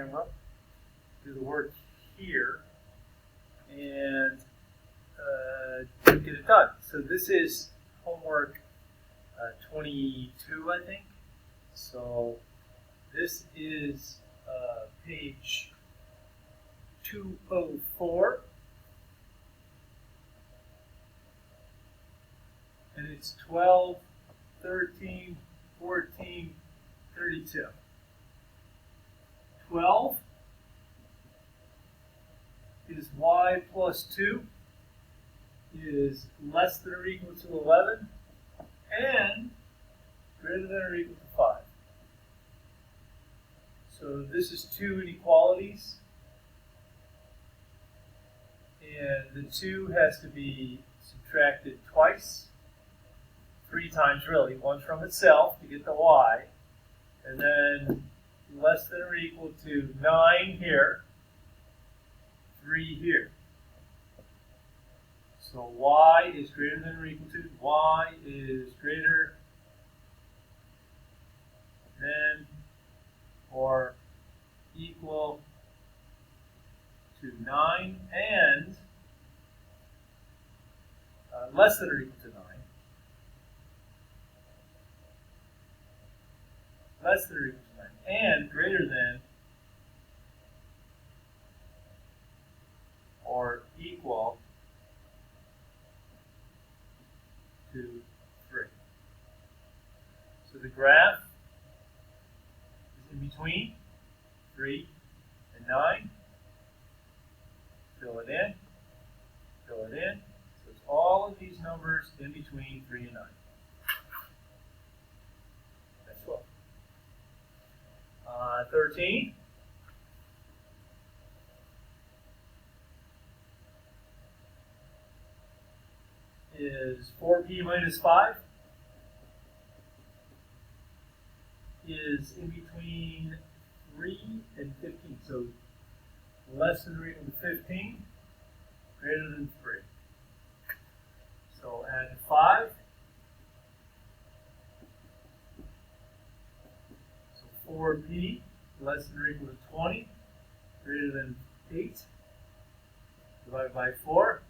camera, do the work here, and get it done. So this is homework 22, I think. So this is page 204. And it's 12, 13, 14, 32. 12 is y plus 2 is less than or equal to 11 and greater than or equal to 5. So this is two inequalities. And the 2 has to be subtracted twice. 3 times really, one from itself to get the y, and then less than or equal to 9 here, 3 here. So y is greater than or equal to, y is greater than or equal to 9 and less than or equal to 9. Less than or equal to 9, and greater than or equal to 3. So the graph is in between 3 and 9. Fill it in, fill it in. So it's all of these numbers in between 3 and 9. That's 12. 13 is 4p minus 5 is in between 3 and 15. So less than or equal to 15, greater than 3. So add 5. 4p less than or equal to 20, greater than 8, divided by 4.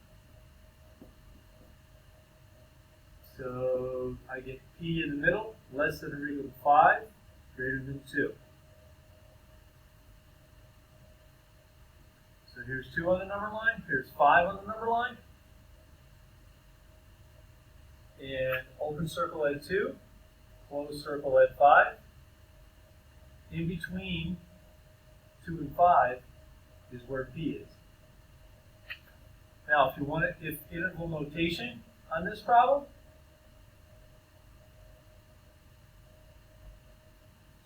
So I get p in the middle, less than or equal to 5, greater than 2. So here's 2 on the number line, here's 5 on the number line. And open circle at 2, close circle at 5. In between 2 and 5 is where p is. Now, if you want to, if interval notation on this problem,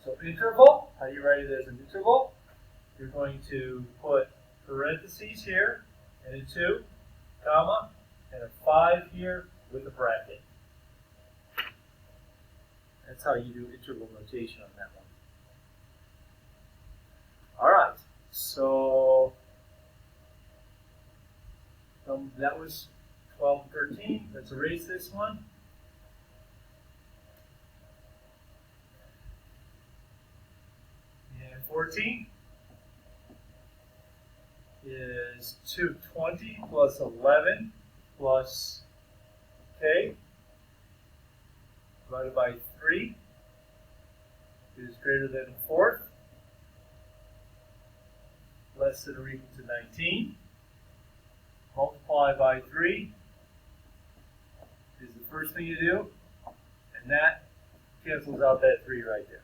so interval, how do you write it as an interval? You're going to put parentheses here, and a 2, comma, and a 5 here with a bracket. That's how you do interval notation on that one. All right, so that was 12 and 13. Let's erase this one. And 14 is 220 plus 11 plus k divided by 3 is greater than a fourth. Less than or equal to 19. Multiply by 3 is the first thing you do, and that cancels out that 3 right there.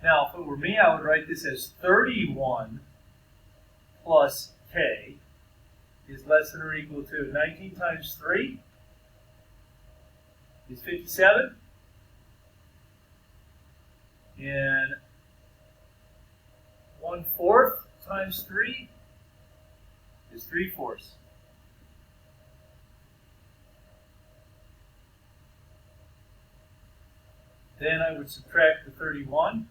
Now, if it were me, I would write this as 31 plus k is less than or equal to 19 times 3 is 57. And 1/4 times 3 is 3/4. Then I would subtract the 31.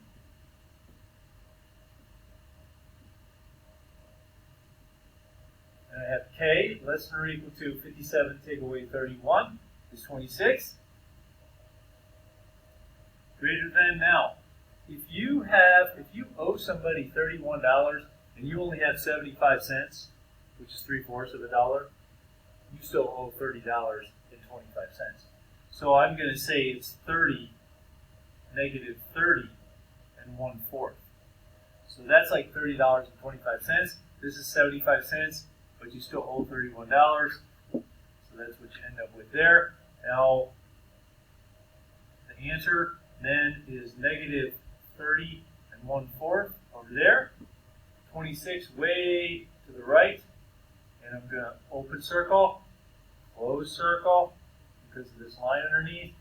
And I have k less than or equal to 57 take away 31 is 26. greater than. Now, if you owe somebody $31 and you only have 75 cents, which is 3/4 of a dollar, you still owe $30.25. So I'm going to say it's 30, negative 30 and 1/4. So that's like $30.25. This is 75 cents, but you still owe $31. So that's what you end up with there. Now, the answer then is negative 30 and 1/4 over there. 26 way to the right. And I'm going to open circle, close circle, because of this line underneath.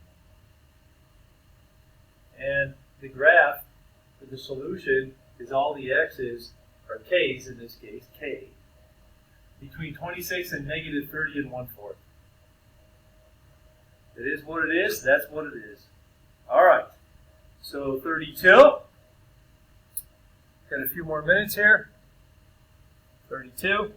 And the graph for the solution is all the x's, or k's in this case, k, between 26 and negative 30 and 1/4. It is what it is. That's what it is. All right. So 32. Got a few more minutes here. 32.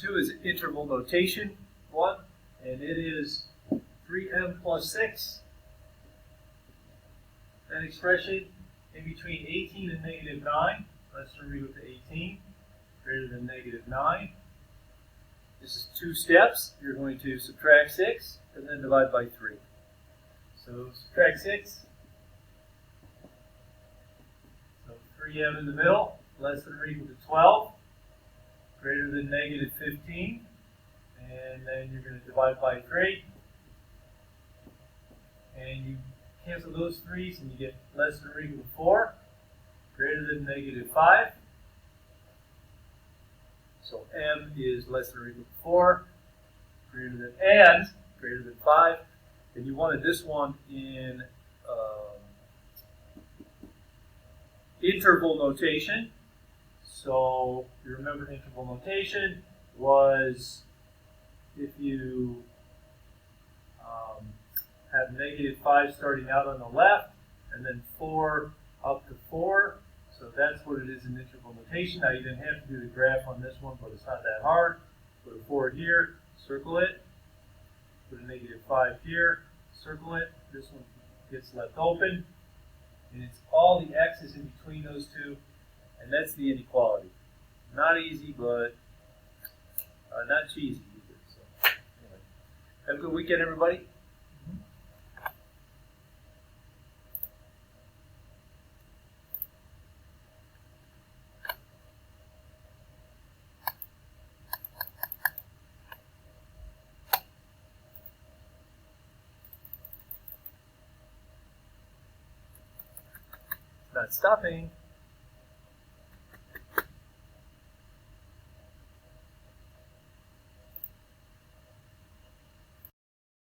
Is interval notation 1, and it is 3m plus 6. That expression in between 18 and negative 9. Let's read with the 18, greater than negative 9. This is 2 steps. You're going to subtract 6 and then divide by 3. So subtract 6. So 3m in the middle, less than or equal to 12. Greater than negative 15, and then you're going to divide by 3, and you cancel those 3's and you get less than or equal to 4, greater than negative 5, so m is less than or equal to 4, greater than 5, and you wanted this one in interval notation. So you remember interval notation was if you have negative 5 starting out on the left and then 4 up to 4. So that's what it is in interval notation. Now you didn't have to do the graph on this one, but it's not that hard. Put a 4 here, circle it. Put a negative 5 here, circle it. This one gets left open. And it's all the x's in between those two. And that's the inequality. Not easy, but not cheesy either. So, anyway. Have a good weekend, everybody. Not stopping.